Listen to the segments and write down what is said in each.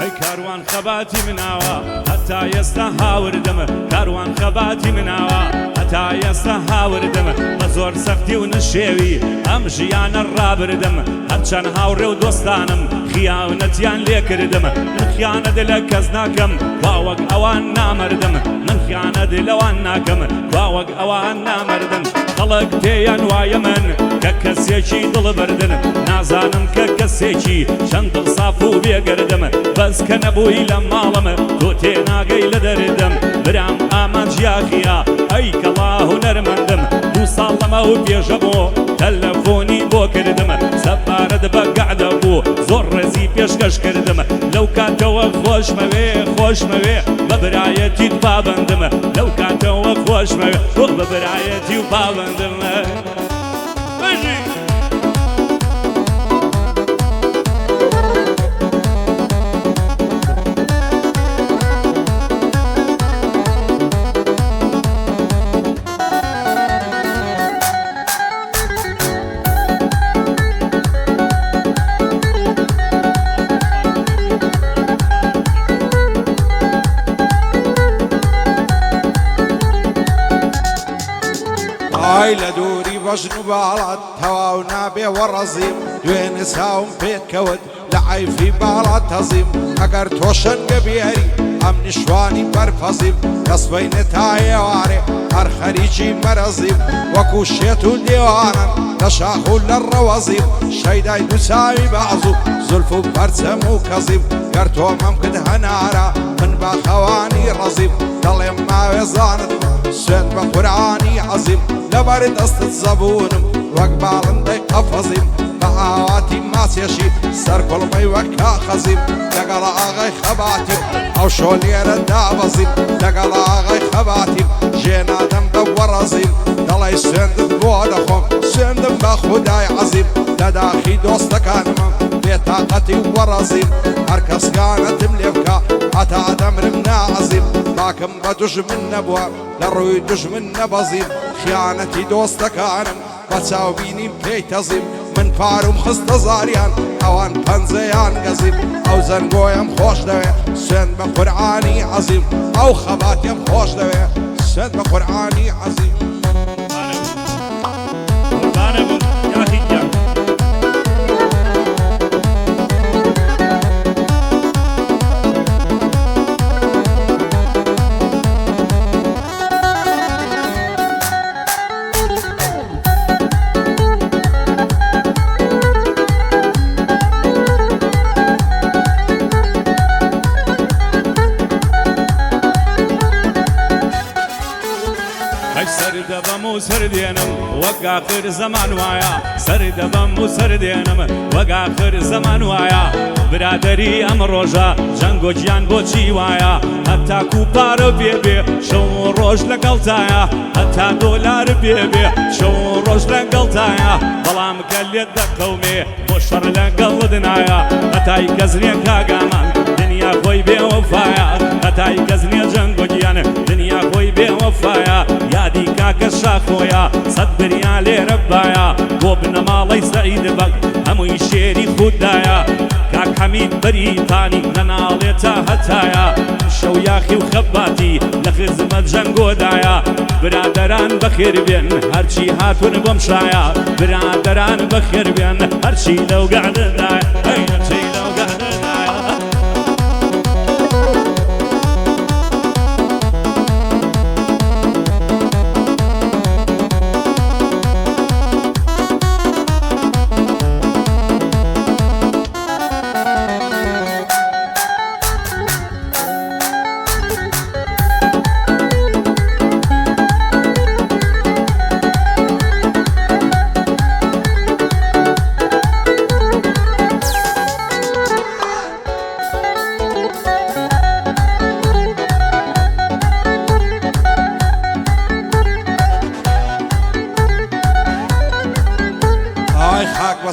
هەی کاروان خەباتی مناوە هەتا ئێستا هاوردەمە کاروان خەباتی مناوە هەتا ئێستا هاوردەمە بە زۆر سەختی و نشێوی ئەم ژیانە ڕابردەم هەرچەند هاوڕێ و دۆستانم خیانەتیان لێ کردەمە من خیانەت لە کەس ناکەم وا وەک ئەوان نامەردەم من خیانەت لەوان ناکەم وا وەک ئەوان نامەردەم خەڵک پێیان وایە من کە کەسێکی دڵبەردن نازانم کە کەسێکی چەند دڵ ساف و بێگەردەم بەس کە نەبووی لە ماڵەمە تۆ تێناگەی لە دەردەم برام ئامانجیاخیا ئەی کەڵا هونەرمەندم دوو ساڵ لەمە و پێشە بۆ تەلەفۆنی بۆ کردم سەپارەت بە گەعدە بوو زۆر ڕێزی پێشکەش کردم لەو کاتەوە خۆشمەوێ بە برایەتیت پابەندم لەو کاتەوە خۆشمەوێ تۆ بە برایەتی و پابەندم ئای لە دووری بەژن و باڵات تەواو نابێ وەڕەزیم دوێنێ ساوم پێکەوت لە عیفی باڵات هەزیم ئەگەر تۆ شەنگە بیاری ئەم نیشوانی بەرپەزیم دەستبەینێ تا ئێوارێ هەر خەریکی مەرەزیم وەکو شێت و دێوانن لە شاخ و لە ڕەوەزیم شەیدای دووساوی بەعز و زولف و پەرچەم و کەزیم گەر تۆمەم کرد هەنارە من بە خەوانی ڕەزیم دەڵێم ماوێزانت سوێن بە قورعانی عەزیم لەبەر دەستت زەبونم وەک باڵندەی قەفەزیم بە ئاواتی ماسێشی سەر کوڵمەی وەک کاخەزیم لەگەڵ ئاغای خەباتیم ئەو شۆ لێرە دابەزیم لەگەڵ ئاغای خەباتیم ژێنادەم بە وەڕەزیم دەڵێ سوێندت بۆ دەخۆم سوێندم بە خودای عەزیم لە داخی دۆستەکانمم بێتاقەتی وەڕەزیم هەر کەسکانەتم لێ بکە هەتا دەمرم نائەزیم باکم بە دوژمن نەبووە لە ڕووی دوژمن نەبەزیم خیانەتی دۆستەکانم بە چاوبینیم پێی تەزیم من پارم خستە زاریان ئەوان پەنجەیان گەزیم ئەو زەنگۆیم خۆش دەوێ سوێن بە قورعانی عەزیم ئەو خەباتیم خۆش دەوێ سوێن بە قورعانی عەزیم سەردەبەم و سەردێنم وەک ئاخر زەمان وایە سەردەبەم و سەردێنم وەک ئاخر زەمان وایە برادەری ئەم ڕۆژە جەنگ و گیان بۆچی وایە هەتاکو پارە بێبێ شەو و ڕۆژ لەگەڵتایە هەتا دۆلار بێبێ شەو و ڕۆژ لەگەڵتایە بەڵام کە لێت دەقەومێ بۆ شەڕ لەگەڵت نایە هەتای کەس نییە کاگامان دنیا خۆی بێوەفایە هەتای کەس نییە جەنگ و گیان دنیا خۆی بێوەفایە یادی کاکە شاخۆیە سەد بریا لێرە بایە بۆ بنەماڵەی سەعید بەگ هەمووی شێری خوددایە کاک حەمید بەریتانی لەناڵێتە هەتایە شەو یاخی و خەباتی لە خزمەت جەنگۆدایە برادەران بەخێر بێن هەرچی هاتون بۆم شایە برادەران بەخێر بێن هەرچی لەو گەعدەدایە هەرچی لەو گەعدەدایە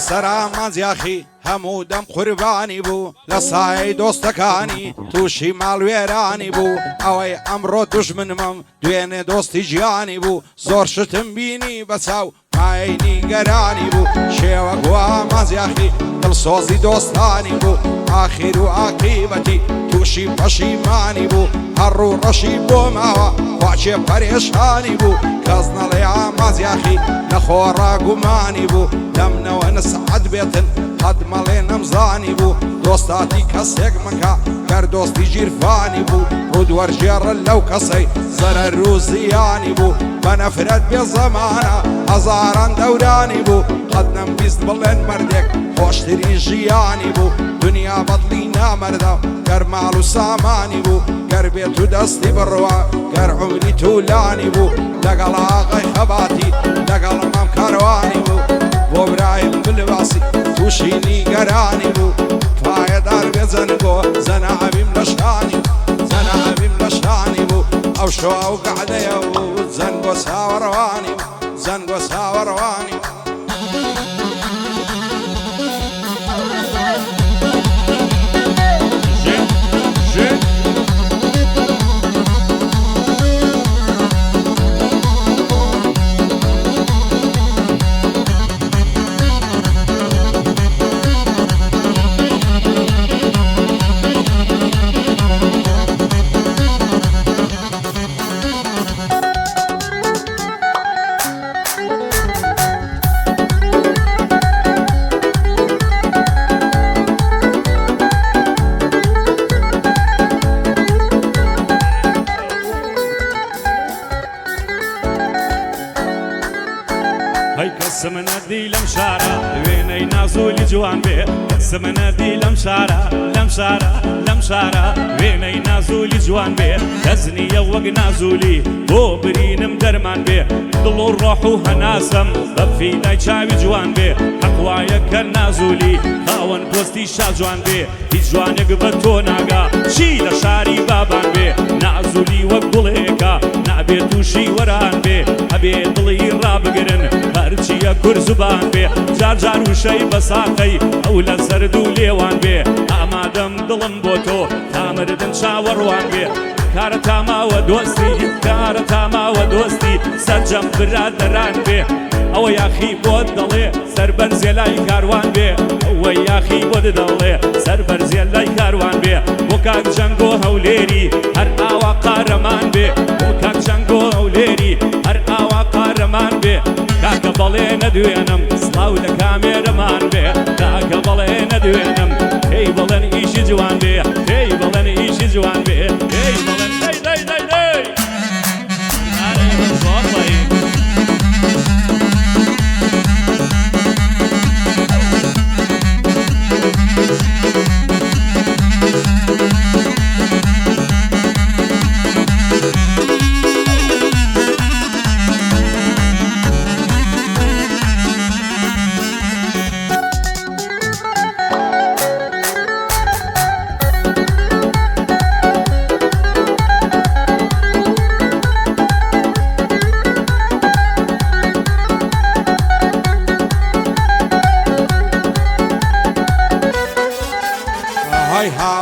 سەرامانزیاخی هەموو دەم قوربانی بوو لە سایەی دۆستەکانی تووشی ماڵوێرانی بوو ئەوەی ئەمڕۆ دوژمنمم دوێنێ دۆستی گیانی بوو زۆر شتم بینی بە چاو مایەی نیگەرانی بوو شێوە گووە مازیاخی دڵسۆزی دۆستانی بوو ئاخیر و عاقیبەتی تووشی پەشیمانی بوو هەڕوو ڕەشی بۆ ماوە خواچێ پەرێشانی بوو کەس نەڵێ ئامازیاخی نەخۆڕا گومانی بوو لەمنەوە نسعەت بێتن قەت مەڵێ نەمزانی بوو دۆستاتی کەسێک مەکە گەر دۆستی ژیرفانی بوو ڕوودوەرژێڕە لەو کەسەی زەرەر و زیانی بوو بە نەفرەت بێ زەمانە هەزاران دەورانی بوو قەت نەمبیست بڵێن مەردێک خۆشترین ژیانی بوو دنیا بەدڵی نامەردە گەر ماڵ و سامانی بوو گەر بێت و دەستی بڕوا گەر عومری توولانی بوو لەگەڵ ئاغای خەباتی لەگەڵ مام کاروانی بوو بۆ برایم بلباسی تووشی نیگەرانی بوو پایەدار بێ جەنگۆ زەنابیم لە شانی زەنابیم لە شانی بوو ئەو شەوا و گەعدەیە و زەنگۆ چاوەڕوانی زەنگۆ چاوەڕوانی سمنادي لم شارع ويني نازولي جوان بي سمنادي لم شارع لم شارع لم شارع ويني نازولي جوان بي دزني يوق نازولي بو برينم درمان بي دلو الروح وهناسم بفي داي شاوي جوان بي حقوايا كان نازولي خاون بوستي شا جوان بي هي جوان يقبتو ناقا شي لشاري بابان بي نازولي وقليكا نابي توشي وران بي هبي دلي رابقرن هرچی کور زبان بێ جار جار وشەی بەساقەی ئەو لە سەرد و لێوان بێ ئامادەم دڵم بۆ تۆ تامردن چاوەڕوان بێ کارە تاماوە دۆستی کارە تاماوە دۆستی سەرجەم برادەران بێ ئەوە یاخی بۆت دەڵێ سەر بەرزێ لای کاروان بێ ئەوە یاخی بۆت دەڵێ سەر بەرزێ لای کاروان بێ بۆ کاک جەنگۆ هەولێری هەر ئاوا قارەمان بێ بۆ کاک جەنگۆ هەولێری هەر ئاوا قارەمان بێ کاکە بەڵێ نەدوێنم سڵاو لە کامێرەمان بێ کاکە بەڵێ نەدوێنم پێی بڵێن ئیشی جوان بێ پێی بڵێن ئیشی جوان بێ پێی بڵێن دەی دەی دەی دەی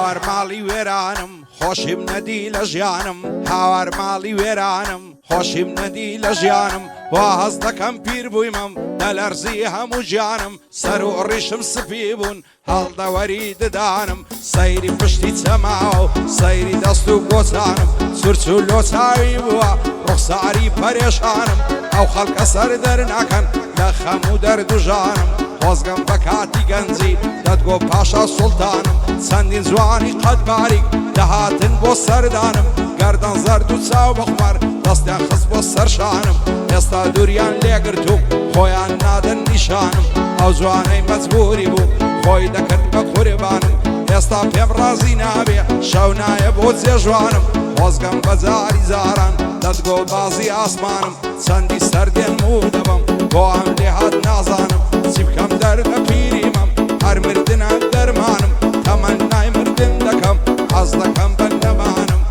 هاوار ماڵی وێرانم خۆشیم نەدی لە ژیانم هاوار ماڵی وێرانم خۆشیم نەدی لە ژیانم وا هەست دەکەم پیر بوویمم دەلەرزی هەموو گیانم سەر و ڕیشم سپی بوون هەڵدەوەری ددانم سەیری پشتی چەماوە و سەیری دەست و گۆچانم سورچ و لۆچاوی بووە ڕوخساری پەرێشانم ئەو خەڵکە سەر دەرناکەن لە خەم و دەردوژانم خۆزگەم بە کاتی گەنجی دەتگۆ پاشا سوڵتانم چەندین جوانی قەت باریک دەهاتن بۆ سەردانم گەردەن زەرد و چاو بەخمەر دەستیان خست بۆ سەرشانم ئێستا دووریان لێگرتوم خۆیان نادەن نیشانم ئەو جوانەی مەجبوری بوو خۆی دەکرد بە قوربانم ئێستا پێم ڕازی نابێ شەو نایە بۆ جێژوانم خۆزگەم بە جاری جاران دەتگۆ بازی ئاسمانم چەندی سەردێن و دەبم بۆ ئەم لێهات نازانم چی بکەم دەردە پیریمەم هەر مردنە دەرمانم تەمەنای مردن دەکەم حەز دەکەم بە نەمانم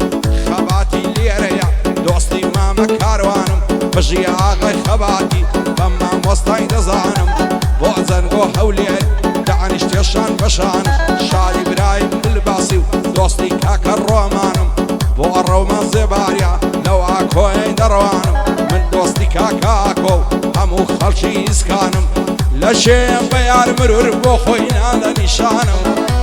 خەباتی لێرەیە دۆستی مامە کاروانم بژی ئاغای خەباتی بە مامۆستای دەزانم بۆ جەنگۆ هەولێر دەعەنیشتێشان بەشان شادی برایم دڵباسی و دۆستی کاکە ڕۆمانم بۆ ڕەومە زێباریە لەو ئاکۆی دەڕوانم من دۆستی کاکاکۆ و هەموو خەڵکی ئیسکانم لشێ بەیار مرور بۆ خۆی نادە نیشانم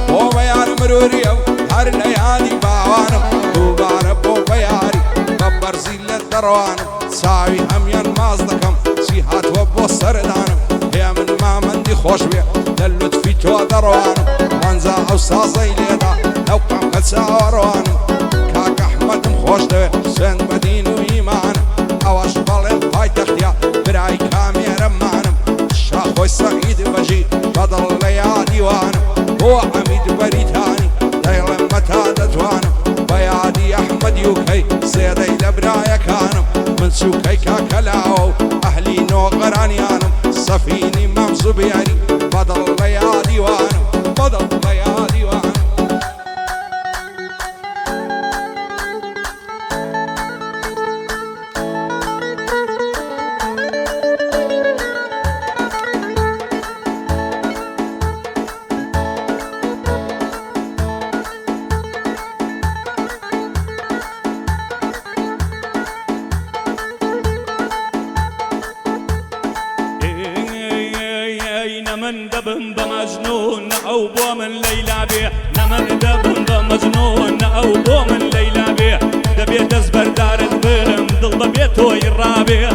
بۆ بەیار مروریە و هەر لە یادی باوانم دووبارە بۆ بەیاری بە بەرزی لە دەڕوانم چاوی هەمیان ماز دەکەم چی هاتووە بۆ سەردانم هێ من مامەندی خۆش بێ لە لوتفی تۆ دەڕوانم وەنجا ئەو سازەی لێدا لەو قەمکە چاوەڕوانم کاک ئەحمەدم خۆش دەوێت سوێن بە دین و ئیمانم ئەوەش بەڵێن پایتەختیا برای کامێرەمانم شاخۆی سەعید بەژی بەدڵ لە یادیوانم بۆ حەمید بەریتانی دەیڵێم مەتا دەتوانم بە یادی ئەحمەدی و کەی سێدەی لە برایەکانم من سوکەی کاکەلاوە و ئەهلی نۆغەرانیانم سەفینی مەمزوبیاری بەدڵ لە یادیوانم بەدڵ لە یادیوانم نمن دبم بمجنون أو بو من ليلى بيه نمن دبم بمجنون أو بو من ليلى بيه دبيت أزبر دارت بلم دل ببيتو يرابي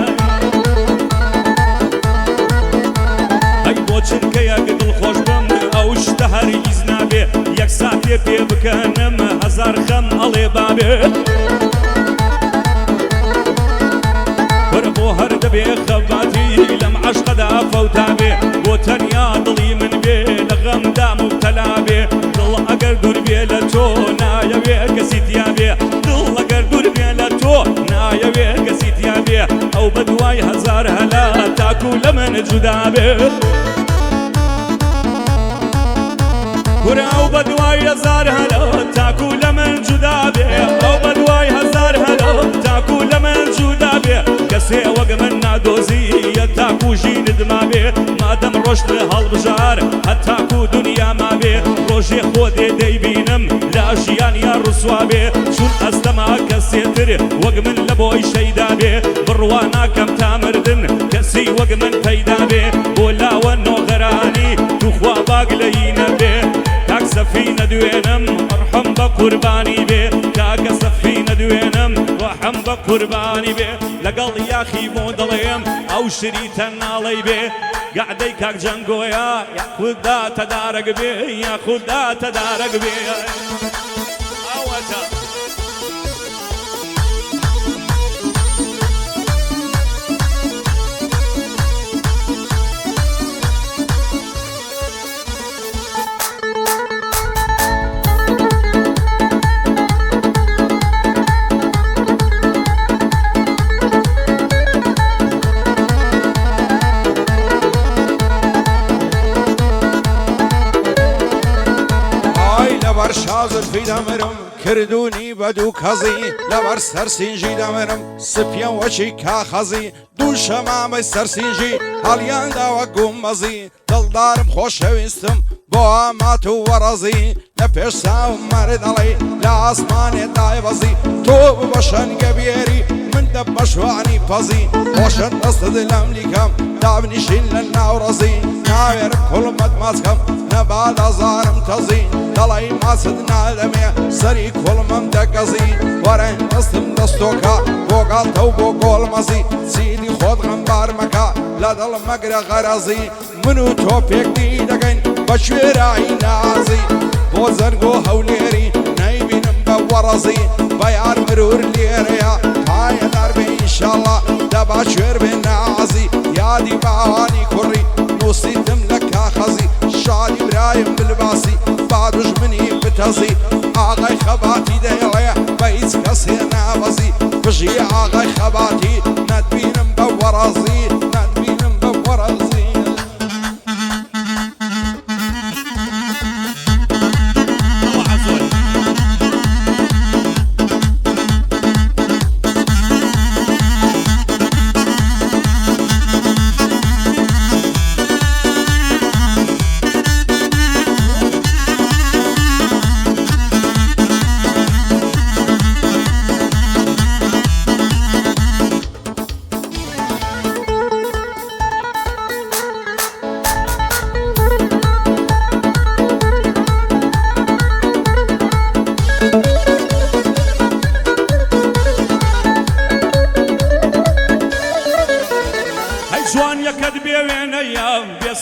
هاي بو چنكه يك دل خوش بم أو اشتهر يزنابي يك ساتي بي بكنم هزار خم علي بابي بربو هر دبي خباتي لم عشق دا فوتابي بو تنيا ضلي من بي لغم دا مبتلا بي دل اگر دور بي لتو نايا بي كسيت يا بي دل اگر دور بي لتو نايا بي كسيت يا بي او بدواي هزار هلا تاكو لمن جدا بي او بدواي هزار هلا تاكو لمن جدا بي او بدواي هزار هلا تاكو لمن جدا بي كسي وق من نادوزي تاكو جين دما بي ما دم رشد هالبجار هتاكو دنيا ما بي روجي خودي دي بينم لا جيان يا رسوا بي شون أسلما كسيتر وق من لبوي شيدا بي بروانا كم تامردن كسي وق من فيدا بي بولا ونو غراني تخوا باقلينا بي كاك سفينة دوينم ارحم بقرباني بي كاك سفينة دوينم وحم بقرباني بي لقل يا خي مودليم او شريتا نالي بي قعدي كاك جنقويا يا خدا تدارك بي يا خدا تدارك بي اوتا شازر في دمرم كردوني بدو كزي لبر سرسنجي دمرم سبيان وشي كاخزي دو شمامي سرسنجي هاليان دا وقوم مزي دلدارم خوش ويستم بو ماتو ورزي لبش ساو مرد علي لا اسمان داي بزي تو بشن كبيري من دبش وعني بزي وشن تصد الامليكم دابني شيل الناورزي ناوير كل مدماسكم نبال ازارم تزي دلای ماسد نالمه سری کلمم دگزی ورن دستم دستوکا بوگال تو بوگول مزی سیدی خود غنبار مکا لدل مگر غرازی منو تو پیک دی دگین بشویرای نازی بو زرگو هولیری نیبینم بورزی بیار مرور لیریا های دار به انشالله دبا شویر به نازی یادی باوانی کری نوسیتم لکا خزی شادی برایم بالباسی بعدش مني بتزي آغای خباتی دیله بیز کسی نوازی بجی آغای خباتی ندبینم بورازی ندبینم بورازی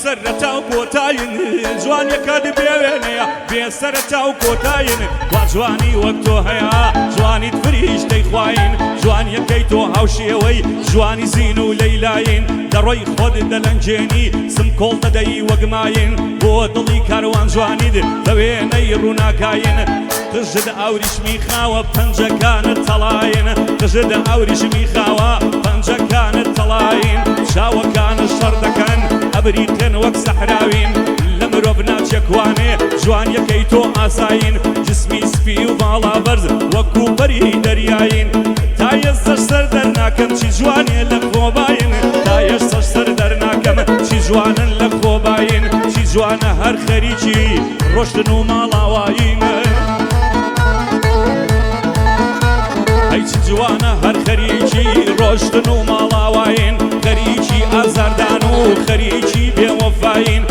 بێسەرەتا و کۆتاین جوانیەکە دەبێوێنەیە بێسەرەتا و کۆتاین وا جوانی وەک تۆ هەیە جوانیت فریشتەی خواین جوانیەکەی تۆ هاوشێوەی جوانی زین و لەیلاین دەڕۆی خۆت دەلەنجێنی سم کۆڵ دەدەی وەگماین بۆ دڵی کاروان جوانید بە وێنەی ڕووناکاین قژد ئاوریشمی خاوە پەنجەکانت تەڵاین قژد ئاوریشمی خاوە پەنجەکانت تەڵاین چاوەکانت شەڕ دەکەن ئەبریتن وەک سەحراوین لە مرۆڤ ناچێکوانێ جوانیەکەی تۆ ئاساین جسمی سپی و باڵا بەرز وەکو بەری دەریاین تا ئێستەش سەر دەرناکەم چی جوانێ لە خۆباین تا ئێستەش سەر دەرناکەم چی جوانن لە خۆباین چی جوانە هەر خەریکی ڕۆشتن و ماڵاوایین ئەی چی جوانە هەر خەریکی ڕۆشتن و ماڵاوایین خەریکی ئازاردان و خەریکی بێوەفاین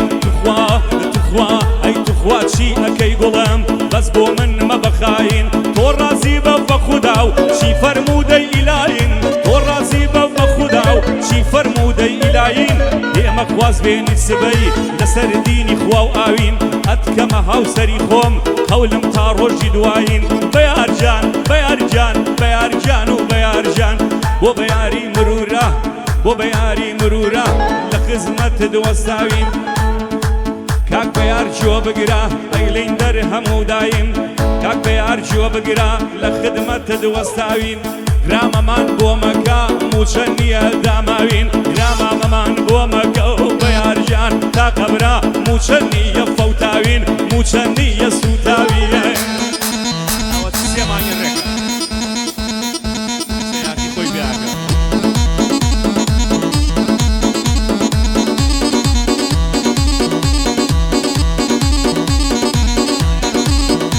تخوا ئەی تخوا چی ئەکەی گوڵم بەس بۆ من مەبەخاین تۆ ڕازی بە بەخودا و چی فەرموودەی ئیلاین تۆ ڕازی بە بەخودا و چی فەرموودەی ئیلاین ئێمە خواز بێنی سبەی لەسەر دینی خوا و ئاوین ئەتکەمە هاوسەری خۆم هەولم تا ڕۆژی دوایین بەیارجان بەیارجان بەیارجان و بەیارجان بۆ بەیاری مرورە بۆ بەیاری مرورە لە خزمەتت وەستاوین کاک بەیار جۆ بگرە ئەیلین دەر هەموو دایم کاک بەیار جۆ بگرە لە خدمەتت وەستاوین گرامەمان بۆ مەکە موچە نییە داماوین گرامەمان بۆ مەکە و بەیارجان تا قەبرا موچە نییە فەوتاوین موچە نییە سوتاویە ئەوە سێمانی ڕێکە سەیاتی خۆی بیاکە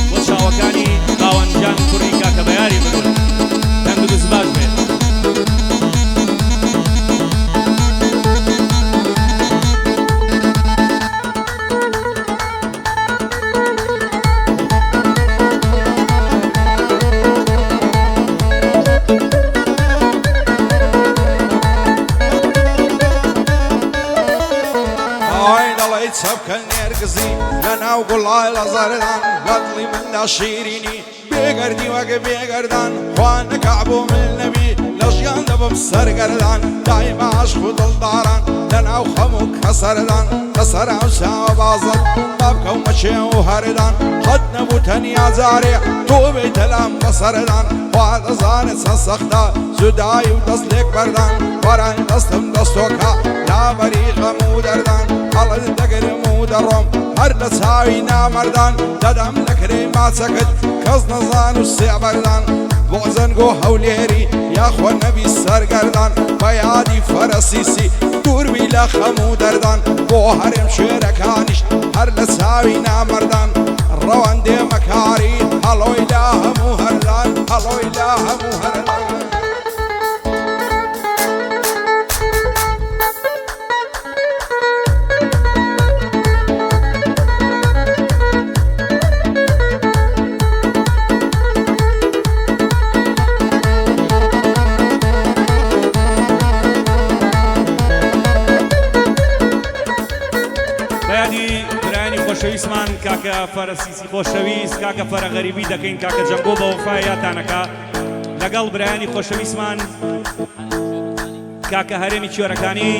بۆ چاوەکانی باوەنجان کوڕی کاکە بەیاری مرۆڤ دەنگ و دز باش بێت سەبکە نێرگزی لە ناو گوڵای لەزەردان بەدڵی مندا شیرینی بێگەردی وەگە بێگەردان خوا نەکعبوو من نەبی لە ژیان دەبم سەرگەردان دایما عەشق و دڵداران لە ناو خەم و کەسەردان لەسەر ئەو چاوە بازڵ بابکەومە چێ و هەردان قەت نەبوو تەنیا جارێ تۆ بێیتە لام بەسەردان خوا دەزانێت چەند سەختە جودایی و دەست لێک بەردان وەران دەستم دەستۆکە لابەری غەم و دەردان هەڵت دەگرم و دەڕۆم هەر لە چاوی نامەردان دەدەم لە کرێ ماچەکەت کەس نەزان و سێبەردان بۆ زەنگ و هەولێری یاخۆ نەبی سەرگەردان بە یادی فەرەسیسی دووربی لە خەم و دەردان بۆ هەرێم شوێرەکانیش هەر لە چاوی نامەردان ڕەوەندێ مەکاری هەڵۆی لا هەموو هەردان هەڵۆی لا هەموو هەردان خۆشەویستمان کاکە فەرەسیسی خۆشەویست کاکە فەرە غەریبی دەکەین کاکە جەنگۆ بە وەفای یاتانەکە لەگەڵ برایانی خۆشەویستمان کاکە هەرێمی چێوەرەکانی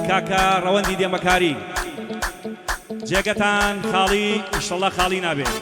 کاکە ڕەوەندی دێمەکاری جێگەتان خاڵی ئینشەڵڵا خاڵی نابێت